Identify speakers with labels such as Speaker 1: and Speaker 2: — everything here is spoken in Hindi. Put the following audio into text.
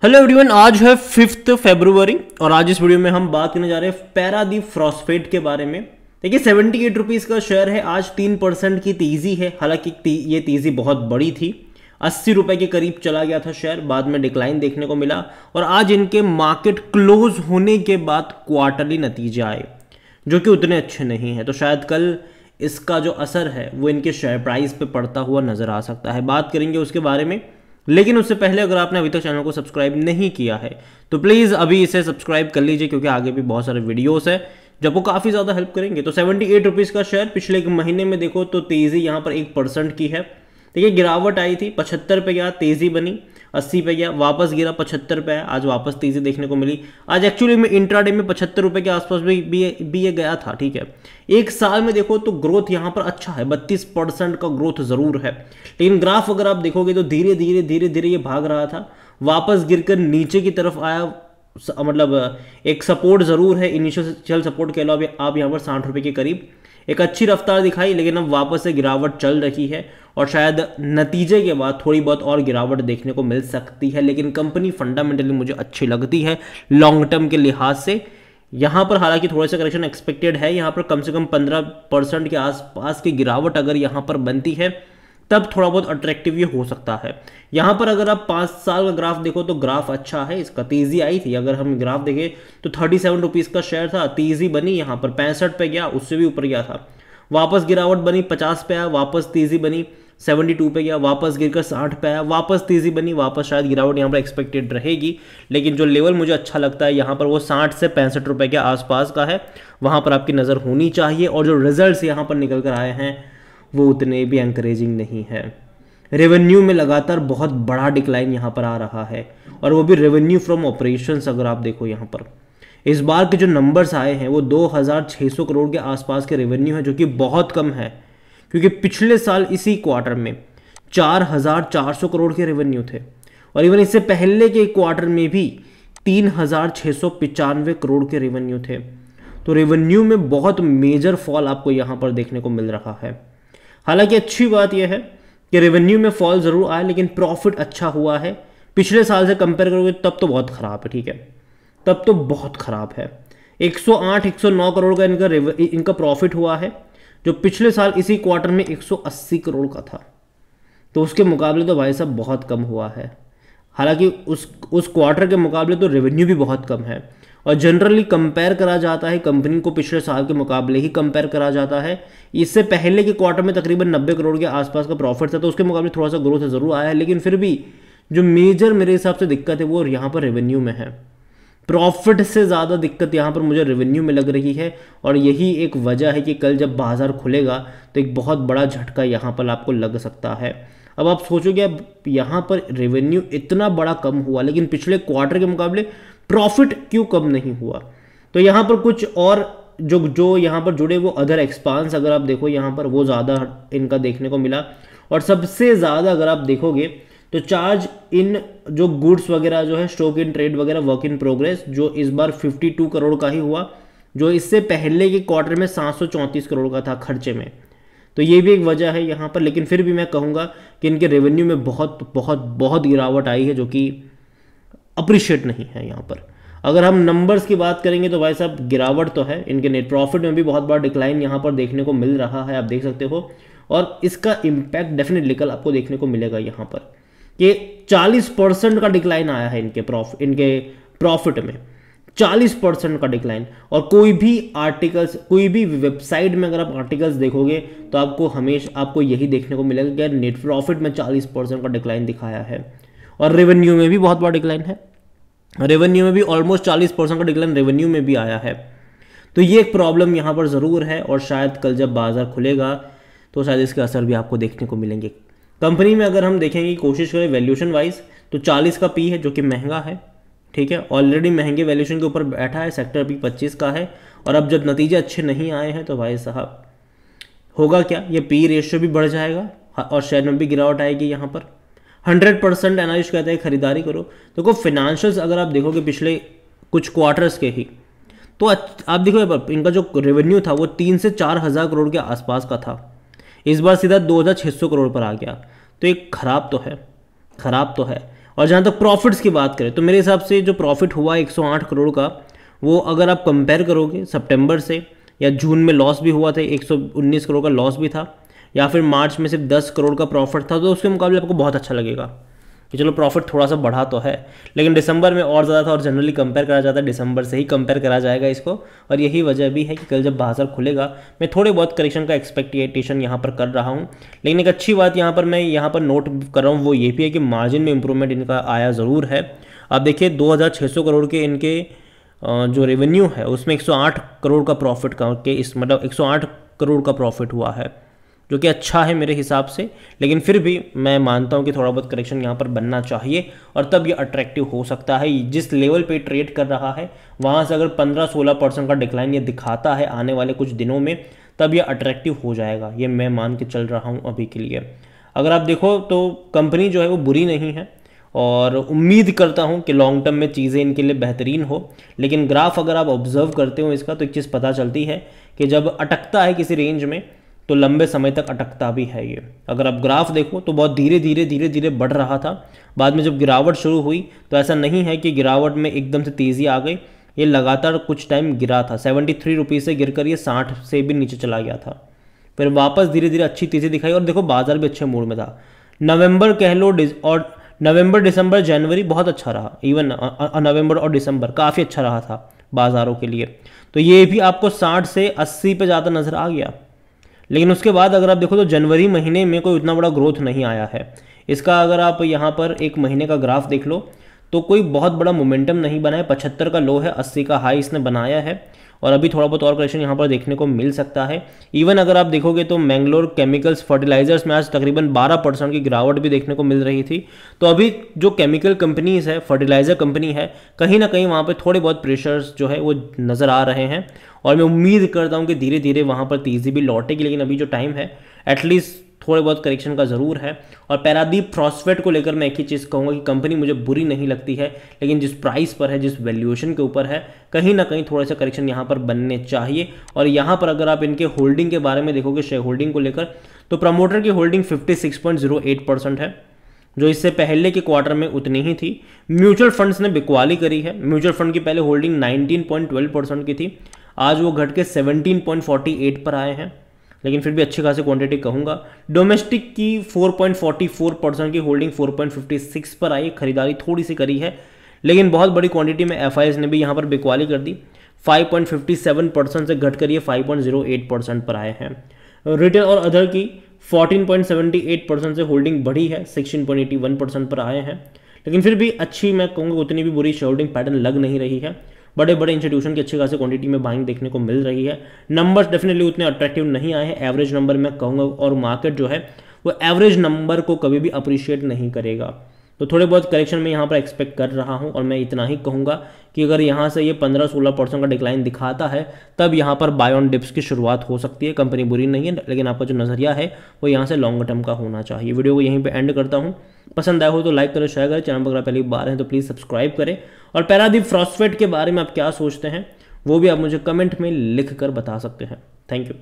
Speaker 1: हेलो एवरीवन, आज है 5 फरवरी और आज इस वीडियो में हम बात करने जा रहे हैं पैरादीप फॉस्फेट के बारे में। देखिए 78 रुपीज़ का शेयर है, आज 3% की तेज़ी है। हालांकि ये तेज़ी बहुत बड़ी थी, 80 रुपये के करीब चला गया था शेयर, बाद में डिक्लाइन देखने को मिला और आज इनके मार्केट क्लोज होने के बाद क्वार्टरली नतीजे आए जो कि उतने अच्छे नहीं हैं। तो शायद कल इसका जो असर है वो इनके शेयर प्राइस पे पड़ता हुआ नज़र आ सकता है। बात करेंगे उसके बारे में, लेकिन उससे पहले अगर आपने अभी तक चैनल को सब्सक्राइब नहीं किया है तो प्लीज़ अभी इसे सब्सक्राइब कर लीजिए, क्योंकि आगे भी बहुत सारे वीडियोस है जो आपको काफ़ी ज़्यादा हेल्प करेंगे। तो 78 रुपीज़ का शेयर पिछले एक महीने में देखो तो तेज़ी यहाँ पर 1% की है। देखिए गिरावट आई थी, 75 पे गया, तेज़ी बनी, 80 पे गया, वापस गिरा, 75 पे है, आज वापस तेज़ी देखने को मिली। आज एक्चुअली में इंट्राडे में 75 रुपये के आसपास भी ये गया था। ठीक है, एक साल में देखो तो ग्रोथ यहाँ पर अच्छा है, 32% का ग्रोथ ज़रूर है। लेकिन ग्राफ अगर आप देखोगे तो धीरे धीरे ये भाग रहा था, वापस गिरकर नीचे की तरफ आया। मतलब एक सपोर्ट ज़रूर है, इनिशियल सपोर्ट के अलावा आप यहाँ पर 60 रुपये के करीब एक अच्छी रफ्तार दिखाई, लेकिन अब वापस से गिरावट चल रही है और शायद नतीजे के बाद थोड़ी बहुत और गिरावट देखने को मिल सकती है। लेकिन कंपनी फंडामेंटली मुझे अच्छी लगती है लॉन्ग टर्म के लिहाज से। यहाँ पर हालांकि थोड़ा सा करेक्शन एक्सपेक्टेड है, यहाँ पर कम से कम 15% के आसपास की गिरावट अगर यहाँ पर बनती है तब थोड़ा बहुत अट्रैक्टिव ये हो सकता है। यहाँ पर अगर आप 5 साल का ग्राफ देखो तो ग्राफ अच्छा है, इसका तेज़ी आई थी। अगर हम ग्राफ देखें तो 37 रुपीज़ का शेयर था, तेज़ी बनी, यहाँ पर 65 पे गया, उससे भी ऊपर गया था, वापस गिरावट बनी, 50 पे आया, वापस तेज़ी बनी, 72 पे गया, वापस गिरकर 60 पे आया, वापस तेज़ी बनी, वापस शायद गिरावट यहाँ पर एक्सपेक्टेड रहेगी। लेकिन जो लेवल मुझे अच्छा लगता है यहाँ पर वो 60 से 65 रुपये के आसपास का है, वहाँ पर आपकी नज़र होनी चाहिए। और जो रिजल्ट्स यहाँ पर निकल कर आए हैं वो उतने भी एनकरेजिंग नहीं है। रेवेन्यू में लगातार बहुत बड़ा डिक्लाइन यहाँ पर आ रहा है, और वो भी रेवेन्यू फ्रॉम ऑपरेशंस। अगर आप देखो यहाँ पर इस बार के जो नंबर्स आए हैं वो 2600 करोड़ के आसपास के रेवेन्यू है, जो कि बहुत कम है, क्योंकि पिछले साल इसी क्वार्टर में 4400 करोड़ के रेवेन्यू थे और इवन इससे पहले के क्वार्टर में भी 3695 करोड़ के रेवेन्यू थे। तो रेवेन्यू में बहुत मेजर फॉल आपको यहाँ पर देखने को मिल रहा है। हालांकि अच्छी बात यह है कि रेवेन्यू में फॉल ज़रूर आया, लेकिन प्रॉफिट अच्छा हुआ है। पिछले साल से कंपेयर करोगे तब तो बहुत ख़राब है। ठीक है, तब तो बहुत ख़राब है। 108-109 करोड़ का इनका प्रॉफिट हुआ है, जो पिछले साल इसी क्वार्टर में 180 करोड़ का था। तो उसके मुकाबले तो भाई साहब बहुत कम हुआ है। हालांकि उस क्वार्टर के मुकाबले तो रेवेन्यू भी बहुत कम है, और जनरली कंपेयर करा जाता है कंपनी को पिछले साल के मुकाबले ही कंपेयर करा जाता है। इससे पहले के क्वार्टर में तकरीबन 90 करोड़ के आसपास का प्रॉफिट था, तो उसके मुकाबले थोड़ा सा ग्रोथ ज़रूर आया है। लेकिन फिर भी जो मेजर मेरे हिसाब से दिक्कत है वो यहाँ पर रेवेन्यू में है। प्रॉफिट से ज़्यादा दिक्कत यहाँ पर मुझे रेवेन्यू में लग रही है, और यही एक वजह है कि कल जब बाजार खुलेगा तो एक बहुत बड़ा झटका यहाँ पर आपको लग सकता है। अब आप सोचोगे अब यहाँ पर रेवेन्यू इतना बड़ा कम हुआ, लेकिन पिछले क्वार्टर के मुकाबले प्रॉफिट क्यों कम नहीं हुआ? तो यहाँ पर कुछ और जो यहाँ पर जुड़े वो अदर एक्सपांस अगर आप देखो यहाँ पर वो ज़्यादा इनका देखने को मिला। और सबसे ज़्यादा अगर आप देखोगे तो चार्ज इन जो गुड्स वगैरह जो है, स्टॉक इन ट्रेड वगैरह, वर्क इन प्रोग्रेस, जो इस बार 52 करोड़ का ही हुआ, जो इससे पहले के क्वार्टर में 734 करोड़ का था खर्चे में। तो ये भी एक वजह है यहाँ पर। लेकिन फिर भी मैं कहूँगा कि इनके रेवेन्यू में बहुत बहुत बहुत गिरावट आई है, जो कि अप्रिशिएट नहीं है यहाँ पर। अगर हम नंबर्स की बात करेंगे तो भाई साहब गिरावट तो है, इनके नेट प्रॉफिट में भी बहुत बड़ा डिक्लाइन यहाँ पर देखने को मिल रहा है, आप देख सकते हो। और इसका इम्पैक्ट डेफिनेटली कल आपको देखने को मिलेगा यहाँ पर कि 40% का डिक्लाइन आया है इनके प्रॉफिट में, 40% का डिक्लाइन। और कोई भी आर्टिकल्स, कोई भी वेबसाइट में अगर आप आर्टिकल्स देखोगे तो आपको यही देखने को मिलेगा कि नेट प्रॉफिट में 40% का डिक्लाइन दिखाया है, और रेवेन्यू में भी बहुत बड़ा डिक्लाइन है। रेवेन्यू में भी ऑलमोस्ट 40% का डिक्लाइन रेवेन्यू में भी आया है। तो ये एक प्रॉब्लम यहाँ पर ज़रूर है, और शायद कल जब बाजार खुलेगा तो शायद इसके असर भी आपको देखने को मिलेंगे। कंपनी में अगर हम देखेंगे, कोशिश करें वैल्यूएशन वाइज, तो 40 का पी है, जो कि महंगा है। ठीक है, ऑलरेडी महंगे वैल्यूएशन के ऊपर बैठा है, सेक्टर पी 25 का है। और अब जब नतीजे अच्छे नहीं आए हैं तो भाई साहब होगा क्या, ये पी रेशियो भी बढ़ जाएगा और शेयर में भी गिरावट आएगी। यहाँ पर 100% एनालिस्ट कहते हैं खरीदारी करो। देखो फिनेंशियल्स अगर आप देखोगे पिछले कुछ क्वार्टर्स के ही, तो आप देखो इनका जो रेवेन्यू था वो 3 से 4 हज़ार करोड़ के आसपास का था, इस बार सीधा 2600 करोड़ पर आ गया। तो एक खराब तो है। और जहाँ तक प्रॉफिट्स की बात करें तो मेरे हिसाब से जो प्रॉफिट हुआ 108 करोड़ का, वो अगर आप कंपेयर करोगे सितंबर से, या जून में लॉस भी हुआ था 119 करोड़ का लॉस भी था, या फिर मार्च में सिर्फ 10 करोड़ का प्रॉफिट था, तो उसके मुकाबले आपको बहुत अच्छा लगेगा कि चलो प्रॉफिट थोड़ा सा बढ़ा तो है। लेकिन दिसंबर में और ज़्यादा था, और जनरली कंपेयर करा जाता है दिसंबर से ही कंपेयर करा जाएगा इसको, और यही वजह भी है कि कल जब बाजार खुलेगा मैं थोड़े बहुत करेक्शन का एक्सपेक्टेशन यहाँ पर कर रहा हूँ। लेकिन एक अच्छी बात यहाँ पर मैं यहाँ पर नोट कर रहा हूँ वो ये भी है कि मार्जिन में इंप्रूवमेंट इनका आया ज़रूर है। आप देखिए 2600 करोड़ के इनके जो रेवेन्यू है उसमें 108 करोड़ का प्रॉफिट का के इस मतलब 108 करोड़ का प्रॉफिट हुआ है, जो कि अच्छा है मेरे हिसाब से। लेकिन फिर भी मैं मानता हूं कि थोड़ा बहुत करेक्शन यहाँ पर बनना चाहिए, और तब ये अट्रैक्टिव हो सकता है। जिस लेवल पे ट्रेड कर रहा है वहाँ से अगर 15-16% का डिक्लाइन ये दिखाता है आने वाले कुछ दिनों में, तब ये अट्रैक्टिव हो जाएगा, ये मैं मान के चल रहा हूँ अभी के लिए। अगर आप देखो तो कंपनी जो है वो बुरी नहीं है, और उम्मीद करता हूं कि लॉन्ग टर्म में चीज़ें इनके लिए बेहतरीन हो। लेकिन ग्राफ अगर आप ऑब्जर्व करते हो इसका, तो एक चीज़ पता चलती है कि जब अटकता है किसी रेंज में तो लंबे समय तक अटकता भी है ये। अगर आप ग्राफ देखो तो बहुत धीरे धीरे बढ़ रहा था, बाद में जब गिरावट शुरू हुई तो ऐसा नहीं है कि गिरावट में एकदम से तेज़ी आ गई, ये लगातार कुछ टाइम गिरा था। 73 रुपीज़ से गिरकर ये 60 से भी नीचे चला गया था, फिर वापस धीरे धीरे अच्छी तेज़ी दिखाई, और देखो बाजार भी अच्छे मूड में था। नवंबर कह लो, और नवंबर दिसंबर जनवरी बहुत अच्छा रहा, इवन नवंबर और दिसंबर काफ़ी अच्छा रहा था बाज़ारों के लिए। तो ये भी आपको 60 से 80 पे ज़्यादा नज़र आ गया। लेकिन उसके बाद अगर आप देखो तो जनवरी महीने में कोई उतना बड़ा ग्रोथ नहीं आया है इसका। अगर आप यहाँ पर एक महीने का ग्राफ देख लो तो कोई बहुत बड़ा मोमेंटम नहीं बना है। 75 का लो है, 80 का हाई इसने बनाया है, और अभी थोड़ा बहुत और करेक्शन यहाँ पर देखने को मिल सकता है। इवन अगर आप देखोगे तो मैंगलोर केमिकल्स फर्टिलाइजर्स में आज तकरीबन 12% की गिरावट भी देखने को मिल रही थी। तो अभी जो केमिकल कंपनीज है, फर्टिलाइजर कंपनी है, कहीं ना कहीं वहाँ पर थोड़े बहुत प्रेशर्स जो है वो नज़र आ रहे हैं, और मैं उम्मीद करता हूँ कि धीरे धीरे वहाँ पर तेज़ी भी लौटेगी। लेकिन अभी जो टाइम है एटलीस्ट थोड़े बहुत करेक्शन का ज़रूर है। और पैरादीप फॉस्फेट को लेकर मैं एक ही चीज़ कहूँगा कि कंपनी मुझे बुरी नहीं लगती है, लेकिन जिस प्राइस पर है, जिस वैल्यूएशन के ऊपर है, कहीं ना कहीं थोड़ा सा करेक्शन यहाँ पर बनने चाहिए। और यहाँ पर अगर आप इनके होल्डिंग के बारे में देखोगे, शेयर होल्डिंग को लेकर, तो प्रमोटर की होल्डिंग 56.08% है, जो इससे पहले के क्वार्टर में उतनी ही थी। म्यूचुअल फंड्स ने बिकवाली करी है। म्यूचुअल फंड की पहले होल्डिंग 19.12% की थी, आज वो घट के 17.48 पर आए हैं, लेकिन फिर भी अच्छी खासी क्वांटिटी कहूँगा। डोमेस्टिक की 4.44% की होल्डिंग 4.56 पर आई, खरीदारी थोड़ी सी करी है, लेकिन बहुत बड़ी क्वांटिटी में एफआईएस ने भी यहाँ पर बिकवाली कर दी। 5.57% से घट कर ये 5.08% पर आए हैं। रिटेल और अदर की 14.78% से होल्डिंग बढ़ी है, 16.81% पर आए हैं, लेकिन फिर भी अच्छी, मैं कहूँगा उतनी भी बुरी शेयर होल्डिंग पैटर्न लग नहीं रही है। बड़े बड़े इंस्टीट्यूशन की अच्छी खासी क्वांटिटी में बाइंग देखने को मिल रही है। नंबर्स डेफिनेटली उतने अट्रैक्टिव नहीं आए हैं, एवरेज नंबर मैं कहूँगा, और मार्केट जो है वो एवरेज नंबर को कभी भी अप्रिशिएट नहीं करेगा। तो थोड़े बहुत करेक्शन में यहाँ पर एक्सपेक्ट कर रहा हूँ, और मैं इतना ही कहूँगा कि अगर यहाँ से ये 15-16% का डिक्लाइन दिखाता है, तब यहाँ पर बाय ऑन डिप्स की शुरुआत हो सकती है। कंपनी बुरी नहीं है, लेकिन आपका जो नज़रिया है वो यहाँ से लॉन्ग टर्म का होना चाहिए। वीडियो को यहीं पे एंड करता हूँ। पसंद आया हो तो लाइक करें, शेयर करें, चैनल पर अगर पहली बार हैं तो प्लीज़ सब्सक्राइब करें। और पैरादीप फॉस्फेट के बारे में आप क्या सोचते हैं वो भी आप मुझे कमेंट में लिख कर बता सकते हैं। Thank you.